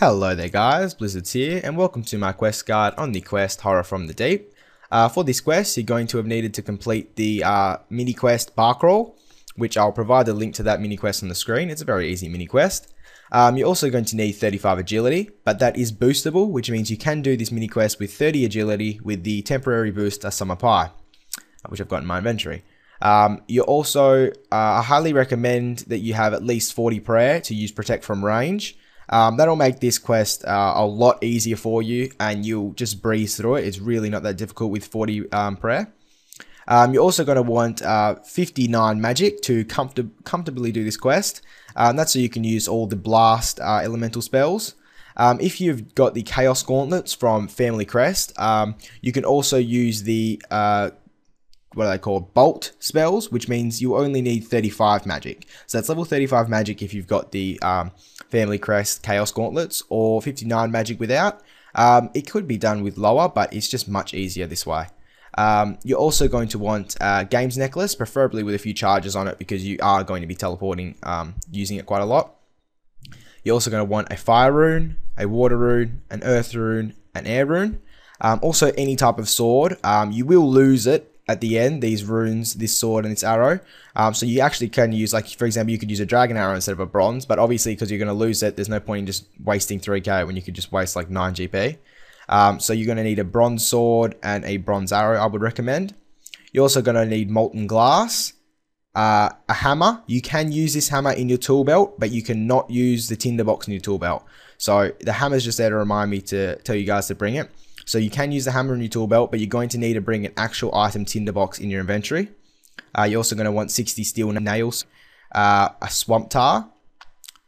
Hello there guys, Blizzards here, and welcome to my quest guide on the quest Horror from the Deep. For this quest, you're going to have needed to complete the mini quest Bar Crawl, which I'll provide the link to that mini quest on the screen. It's a very easy mini quest. You're also going to need 35 agility, but that is boostable, which means you can do this mini quest with 30 agility with the temporary boost Summer Pie, which I've got in my inventory. You also, I highly recommend that you have at least 40 prayer to use Protect from range. That'll make this quest a lot easier for you, and you'll just breeze through it. It's really not that difficult with 40 prayer. You're also going to want 59 magic to comfortably do this quest. That's so you can use all the blast elemental spells. If you've got the Chaos Gauntlets from Family Crest, you can also use the what are they called? Bolt spells, which means you only need 35 magic. So that's level 35 magic if you've got the Family Crest Chaos Gauntlets, or 59 magic without. It could be done with lower, but it's just much easier this way. You're also going to want Games Necklace, preferably with a few charges on it, because you are going to be teleporting using it quite a lot. You're also going to want a Fire Rune, a Water Rune, an Earth Rune, an Air Rune. Also any type of sword. You will lose it at the end, these runes, this sword and this arrow. So you actually can use, like for example, you could use a dragon arrow instead of a bronze, but obviously because you're going to lose it, there's no point in just wasting 3k when you could just waste like 9 GP. So you're going to need a bronze sword and a bronze arrow, I would recommend. You're also going to need molten glass, a hammer. You can use this hammer in your tool belt, but you cannot use the tinderbox in your tool belt. So the hammer's just there to remind me to tell you guys to bring it. So you can use the hammer in your tool belt, but you're going to need to bring an actual item tinderbox in your inventory. You're also going to want 60 steel nails, a swamp tar,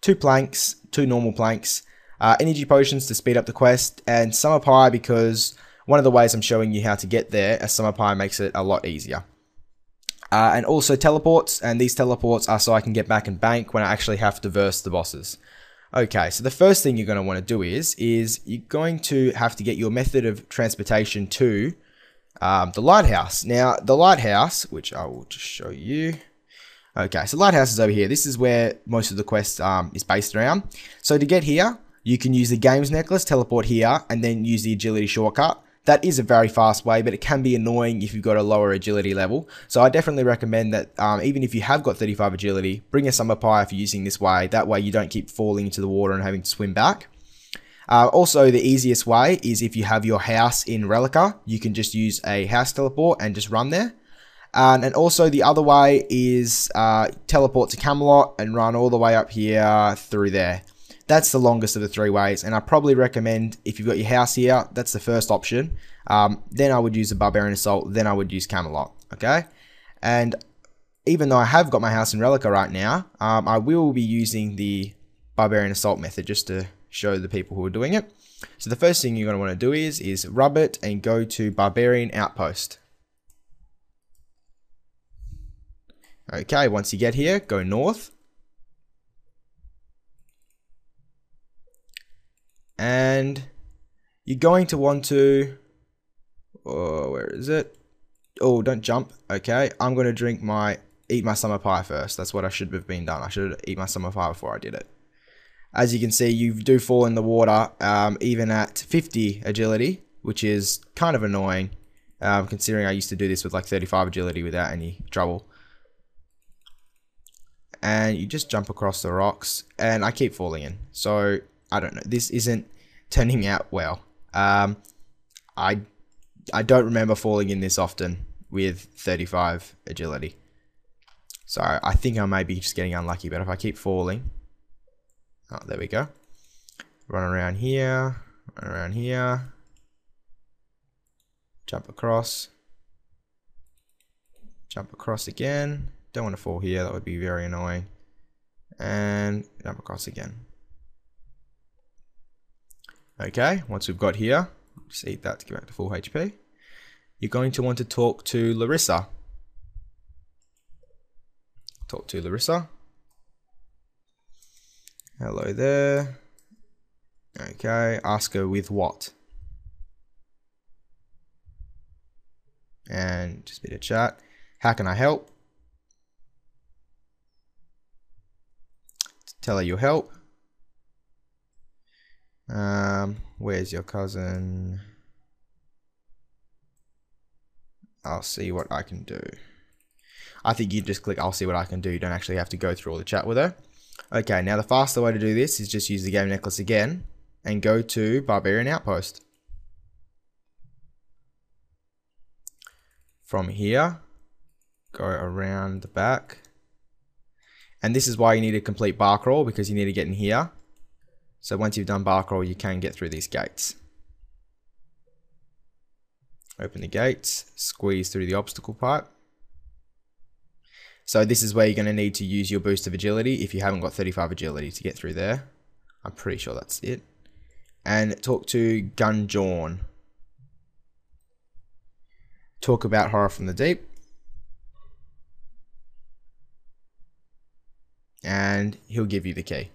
2 planks, 2 normal planks, energy potions to speed up the quest, and Summer Pie, because one of the ways I'm showing you how to get there, a Summer Pie makes it a lot easier. And also teleports, and these teleports are so I can get back and bank when I actually have to verse the bosses. Okay, so the first thing you're going to want to do is you're going to have to get your method of transportation to the lighthouse. Now, the lighthouse, which I will just show you. Okay, so lighthouse is over here. This is where most of the quest is based around. So to get here, you can use the Games Necklace, teleport here, and then use the agility shortcut. That is a very fast way, but it can be annoying if you've got a lower agility level. So I definitely recommend that even if you have got 35 agility, bring a Summer Pie if you're using this way. That way you don't keep falling into the water and having to swim back. Also, the easiest way is if you have your house in Relica, you can just use a house teleport and just run there. And also the other way is teleport to Camelot and run all the way up here through there. That's the longest of the 3 ways, and I probably recommend, if you've got your house here, that's the first option. Then I would use the Barbarian Assault, then I would use Camelot, okay? And even though I have got my house in Relica right now, I will be using the Barbarian Assault method just to show the people who are doing it. So the first thing you're going to want to do is rub it and go to Barbarian Outpost. Okay, once you get here, go north. And you're going to want to, where is it? Oh, don't jump. Okay, I'm going to eat my Summer Pie first. That's what I should have been done. I should have eaten my Summer Pie before I did it. As you can see, you do fall in the water, even at 50 agility, which is kind of annoying, considering I used to do this with like 35 agility without any trouble. And you just jump across the rocks, and I keep falling in. So I don't know. This isn't turning out well. I don't remember falling in this often with 35 agility. So I think I may be just getting unlucky. But if I keep falling, oh, there we go. Run around here, jump across again. Don't want to fall here. That would be very annoying. And jump across again. Okay, once we've got here, just eat that to get back to full HP. You're going to want to talk to Larissa. Talk to Larissa. Hello there. Okay, ask her with what? And just a bit of chat. How can I help? Tell her your help. Where's your cousin? I'll see what I can do. I think you just click I'll see what I can do. You don't actually have to go through all the chat with her. Okay, now the faster way to do this is just use the game necklace again and go to Barbarian Outpost. From here, go around the back. And this is why you need to complete bar crawl, because you need to get in here. So once you've done bar crawl, you can get through these gates. Open the gates, squeeze through the obstacle pipe. So this is where you're going to need to use your boost of agility if you haven't got 35 agility to get through there. I'm pretty sure that's it. And talk to Gunjorn. Talk about Horror from the Deep. And he'll give you the key.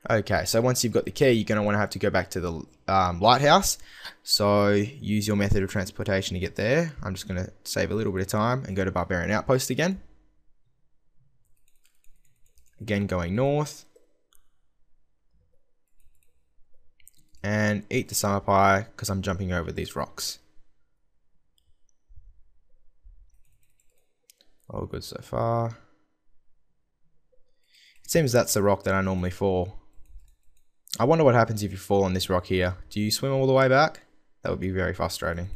Okay, so once you've got the key, you're going to want to have to go back to the lighthouse. So use your method of transportation to get there. I'm just going to save a little bit of time and go to Barbarian Outpost again. Again, going north. And eat the summer pie because I'm jumping over these rocks. All good so far. It seems that's the rock that I normally fall. I wonder what happens if you fall on this rock here. Do you swim all the way back? That would be very frustrating.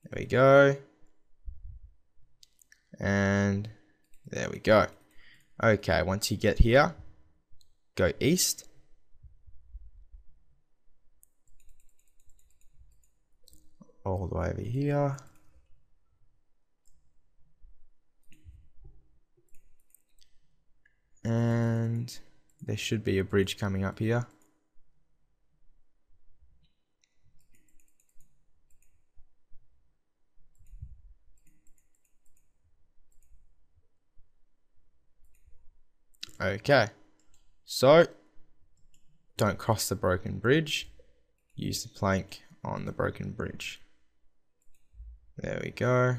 There we go. And there we go. Okay, once you get here, go east. All the way over here. And there should be a bridge coming up here. Okay, so don't cross the broken bridge. Use the plank on the broken bridge. There we go.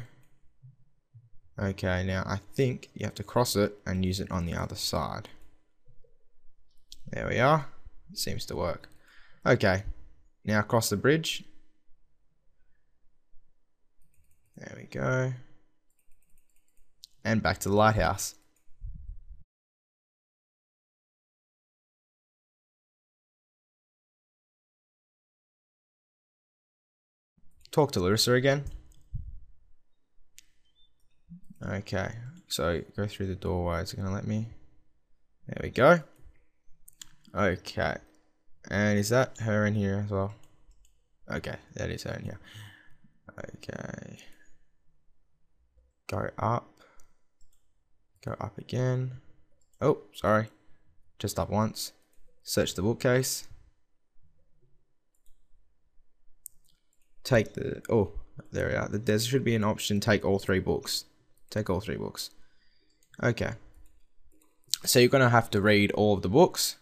Okay, now I think you have to cross it and use it on the other side. There we are. It seems to work. Okay, now cross the bridge. There we go. And back to the lighthouse. Talk to Larissa again. Okay, so go through the doorway. Is it gonna let me? There we go. Okay, and is that her in here as well? Okay, that is her in here. Okay, go up again. Oh, sorry, just up once. Search the bookcase. Take the, oh, there we are. There should be an option, take all 3 books. Take all 3 books. Okay. So you're going to have to read all of the books.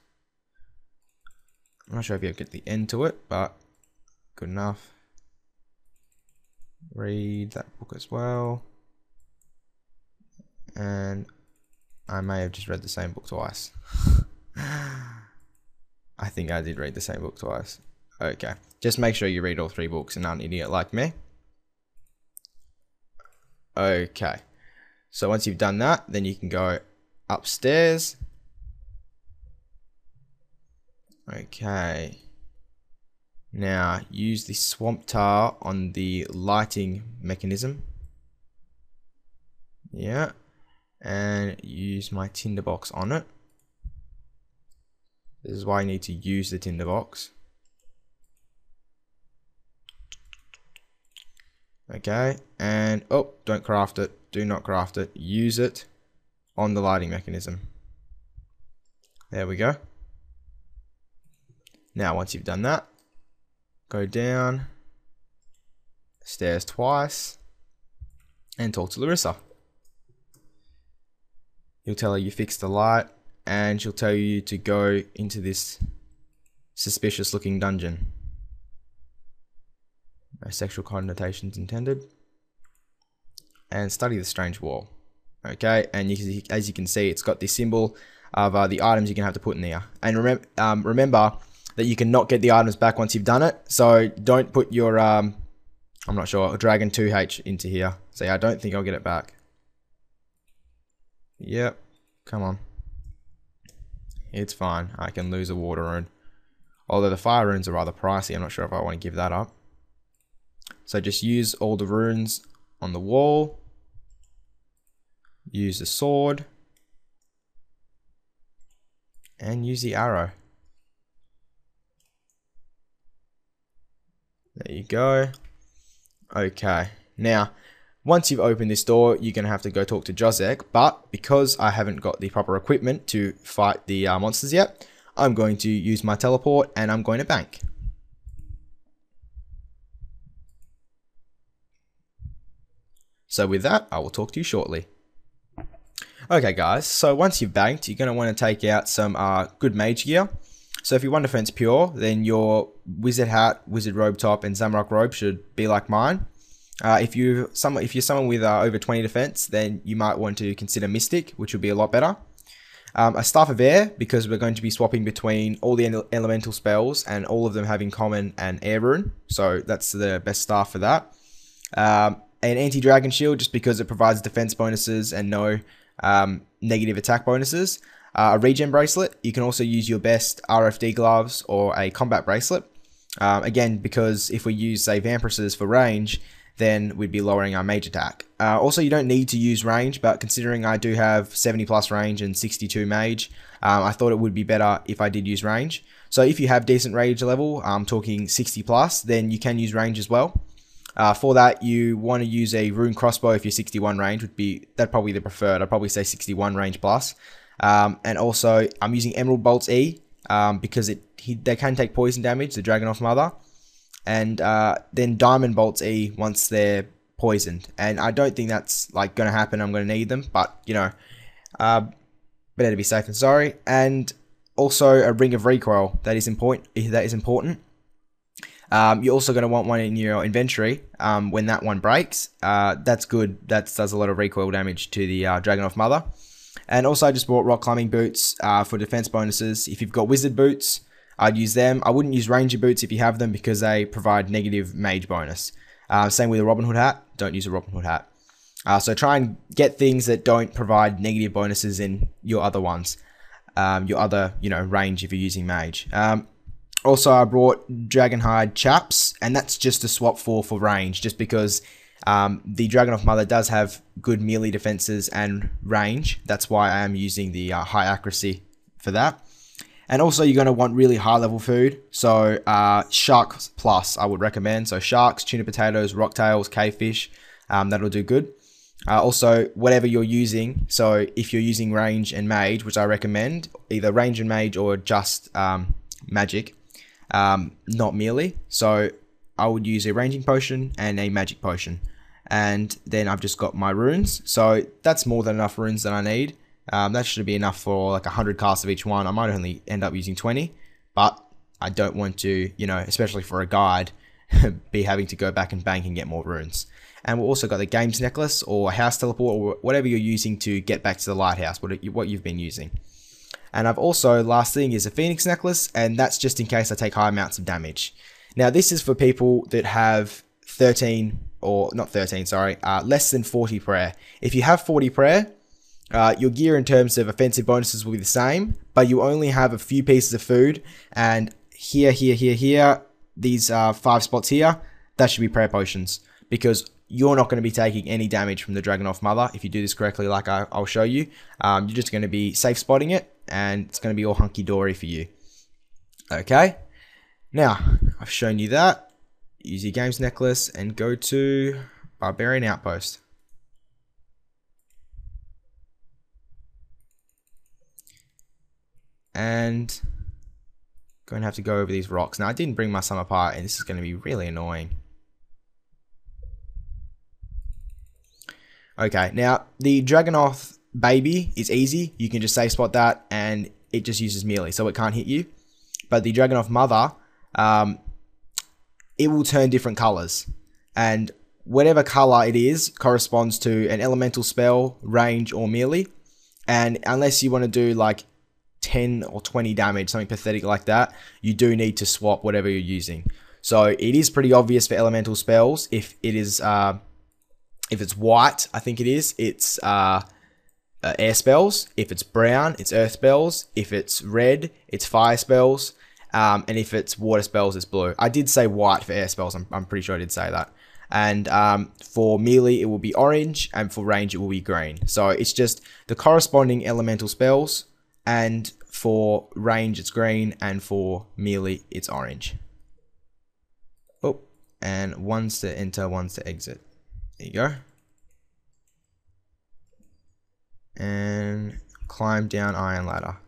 I'm not sure if you'll get the end to it, but good enough. Read that book as well. And I may have just read the same book twice. I think I did read the same book twice. Okay. Just make sure you read all 3 books and not an idiot like me. Okay. So once you've done that, then you can go upstairs. Okay. Now use the swamp tar on the lighting mechanism. Yeah. And use my tinderbox on it. This is why I need to use the tinderbox. Okay, and oh, don't craft it. Do not craft it. Use it on the lighting mechanism. There we go. Now, once you've done that, go down stairs twice and talk to Larissa. You'll tell her you fixed the light, and she'll tell you to go into this suspicious looking dungeon. No sexual connotations intended. And study the strange wall. Okay, and as you can see, it's got this symbol of the items you're going to have to put in there. And remember that you cannot get the items back once you've done it. So don't put your, I'm not sure, Dragon 2H into here. So yeah, I don't think I'll get it back. Yep, come on. It's fine. I can lose a water rune. Although the fire runes are rather pricey, I'm not sure if I want to give that up. So just use all the runes on the wall. Use the sword. And use the arrow. There you go. Okay. Now, once you've opened this door, you're going to have to go talk to Josek. But because I haven't got the proper equipment to fight the monsters yet, I'm going to use my teleport and I'm going to bank. So with that, I will talk to you shortly. Okay guys, so once you've banked, you're going to want to take out some good mage gear. So if you're 1 defense pure, then your wizard hat, wizard robe top, and Zamrock robe should be like mine. If you're someone with over 20 defense, then you might want to consider Mystic, which will be a lot better. A Staff of Air, because we're going to be swapping between all the elemental spells and all of them having common and air rune. So that's the best staff for that. An anti-dragon shield, just because it provides defense bonuses and no negative attack bonuses. A regen bracelet. You can also use your best RFD gloves or a combat bracelet. Again, because if we use, say, vampiresses for range, then we'd be lowering our mage attack. Also, you don't need to use range, but considering I do have 70 plus range and 62 mage, I thought it would be better if I did use range. So if you have decent range level, I'm talking 60 plus, then you can use range as well. For that, you want to use a rune crossbow if you're 61 range, that'd probably be the preferred. I'd probably say 61 range plus. And also, I'm using Emerald Bolts E because they can take poison damage, the Dragonov Mother. And then Diamond Bolts E once they're poisoned. And I don't think that's like going to happen. I'm going to need them, but you know, better to be safe than sorry. And also a Ring of Recoil that is important. You're also going to want one in your inventory when that one breaks. That's good. That does a lot of recoil damage to the Dragonov Mother. And also I just bought rock climbing boots for defense bonuses. If you've got wizard boots, I'd use them. I wouldn't use ranger boots if you have them because they provide negative mage bonus. Same with a Robin Hood hat. Don't use a Robin Hood hat. So try and get things that don't provide negative bonuses in your other ones. Your other, range if you're using mage. Also, I brought Dragonhide chaps, and that's just a swap for range, just because the Dragonov Mother does have good melee defenses and range. That's why I am using the high accuracy for that. And also, you're going to want really high level food. So, Sharks Plus, I would recommend. So, sharks, tuna potatoes, rocktails, cavefish, that'll do good. Also, whatever you're using, so if you're using range and mage, which I recommend, either range and mage or just magic, not melee. So, I would use a ranging potion and a magic potion. And then I've just got my runes. So, that's more than enough runes that I need. That should be enough for like 100 casts of each one. I might only end up using 20, but I don't want to, especially for a guide, be having to go back and bank and get more runes. And we've also got the games necklace or house teleport or whatever you're using to get back to the lighthouse, what you've been using. And I've also, last thing is a phoenix necklace, and that's just in case I take high amounts of damage. Now this is for people that have less than 40 prayer. If you have 40 prayer, your gear in terms of offensive bonuses will be the same, but you only have a few pieces of food, and here, these 5 spots here, that should be prayer potions, because you're not going to be taking any damage from the Dragonov Mother if you do this correctly like I'll show you. You're just going to be safe spotting it, and it's going to be all hunky-dory for you. Okay, now, I've shown you that. Use your games necklace and go to Barbarian Outpost. And going to have to go over these rocks. Now, I didn't bring my summer part, and this is going to be really annoying. Okay, now, the Dragonov baby is easy. You can just safe spot that, and it just uses melee, so it can't hit you. But the Dragonov Mother, it will turn different colors. And whatever color it is corresponds to an elemental spell, range, or melee. And unless you want to do, like, 10 or 20 damage, something pathetic like that, you do need to swap whatever you're using. So it is pretty obvious for elemental spells. If it is, if it's white, I think it is, it's air spells. If it's brown, it's earth spells. If it's red, it's fire spells. And if it's water spells, it's blue. I did say white for air spells. I'm pretty sure I did say that. And for melee, it will be orange, and for range, it will be green. So it's just the corresponding elemental spells, and for range, it's green, and for melee, it's orange. Oh, and one's to enter, one's to exit. There you go. And climb down iron ladder.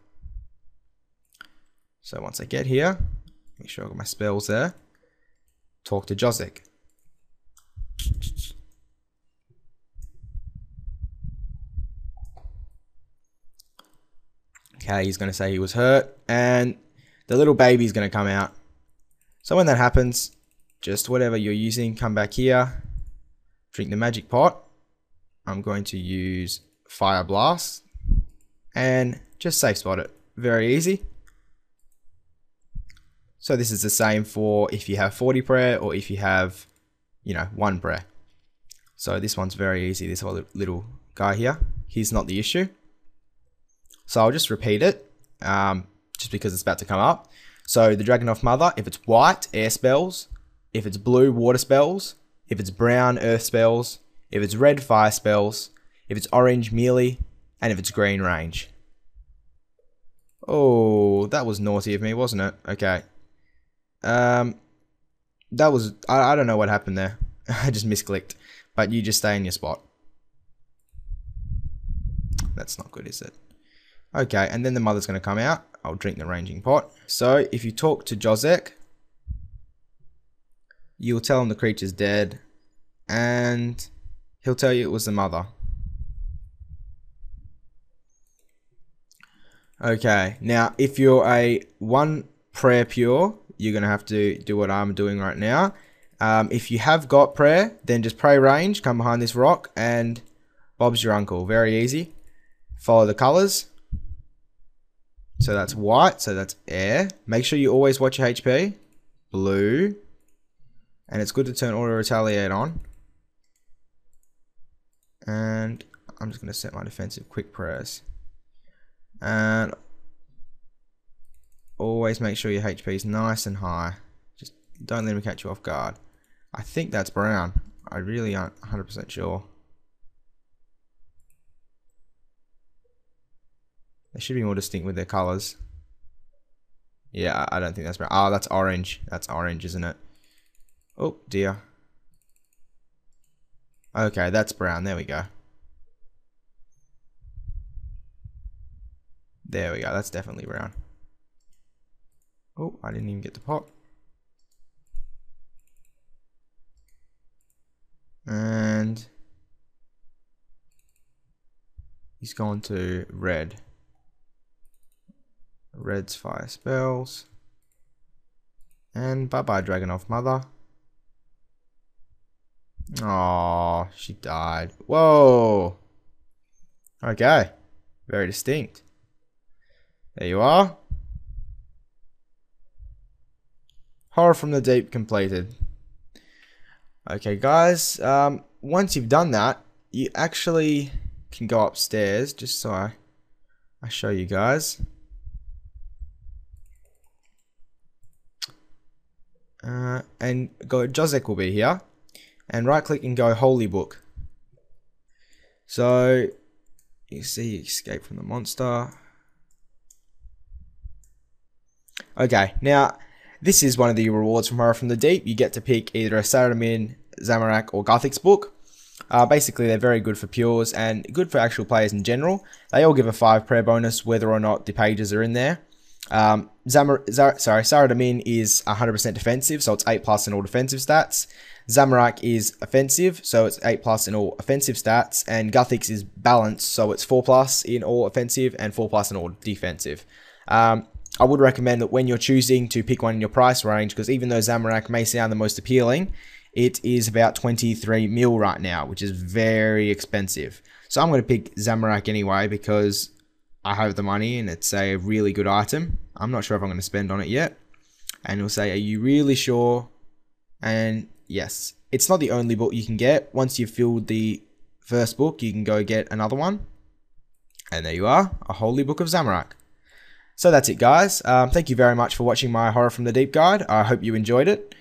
So once I get here, make sure I got my spells there. Talk to Josek. Okay, he's going to say he was hurt, and the little baby's going to come out. So when that happens, just whatever you're using, come back here, drink the magic pot. I'm going to use Fire Blast, and just safe spot it. Very easy. So this is the same for if you have 40 prayer, or if you have, you know, 1 prayer. So this one's very easy, this whole little guy here. He's not the issue. So I'll just repeat it, just because it's about to come up. So the Dragonov Mother, if it's white, air spells. If it's blue, water spells. If it's brown, earth spells. If it's red, fire spells. If it's orange, melee. And if it's green, range. Oh, that was naughty of me, wasn't it? Okay. That was, I don't know what happened there. I just misclicked. But you just stay in your spot. That's not good, is it? Okay, and then the mother's going to come out. I'll drink the ranging pot. So, if you talk to Josek, you'll tell him the creature's dead, and he'll tell you it was the mother. Okay, now if you're a 1 prayer pure, you're going to have to do what I'm doing right now. If you have got prayer, then just pray range, come behind this rock, and Bob's your uncle. Very easy. Follow the colors. So that's white, so that's air. Make sure you always watch your HP. Blue. And it's good to turn auto retaliate on. And I'm just going to set my defensive quick prayers. And always make sure your HP is nice and high. Just don't let him catch you off guard. I think that's brown. I really aren't 100% sure. They should be more distinct with their colors. Yeah, I don't think that's brown. Oh, that's orange. That's orange, isn't it? Oh, dear. Okay, that's brown. There we go. There we go. That's definitely brown. Oh, I didn't even get the pot. And he's gone to red. Red's fire spells. And bye-bye, Dragonov Mother. Oh, she died. Whoa. Okay. Very distinct. There you are. Horror from the Deep completed. Okay, guys. Once you've done that, you actually can go upstairs, just so I show you guys. And go, Josek will be here, and right click and go Holy Book. So you see, escape from the monster. Okay, now this is one of the rewards from Horror from the Deep. You get to pick either a Saradomin, Zamorak, or Guthix book. Basically, they're very good for pures and good for actual players in general. They all give a 5 prayer bonus whether or not the pages are in there. Saradomin is 100% defensive, so it's 8+ in all defensive stats. Zamorak is offensive, so it's 8+ in all offensive stats. And Guthix is balanced, so it's 4+ in all offensive and 4+ in all defensive. I would recommend that when you're choosing to pick one in your price range, because even though Zamorak may sound the most appealing, it is about 23 mil right now, which is very expensive. So I'm going to pick Zamorak anyway, because I have the money and it's a really good item. I'm not sure if I'm going to spend on it yet. And it'll say, are you really sure? And yes, it's not the only book you can get. Once you've filled the first book, you can go get another one. And there you are, a Holy Book of Zamorak. So that's it, guys. Thank you very much for watching my Horror from the Deep guide. I hope you enjoyed it.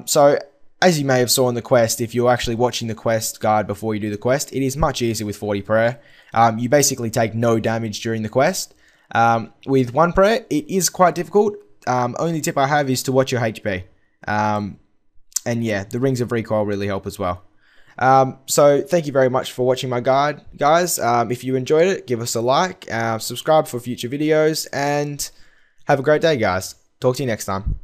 So as you may have saw in the quest, if you're actually watching the quest guide before you do the quest, it is much easier with 40 prayer. You basically take no damage during the quest. With 1 prayer, it is quite difficult. Only tip I have is to watch your HP. And yeah, the Rings of Recoil really help as well. So thank you very much for watching my guide, guys. If you enjoyed it, give us a like, subscribe for future videos, and have a great day, guys. Talk to you next time.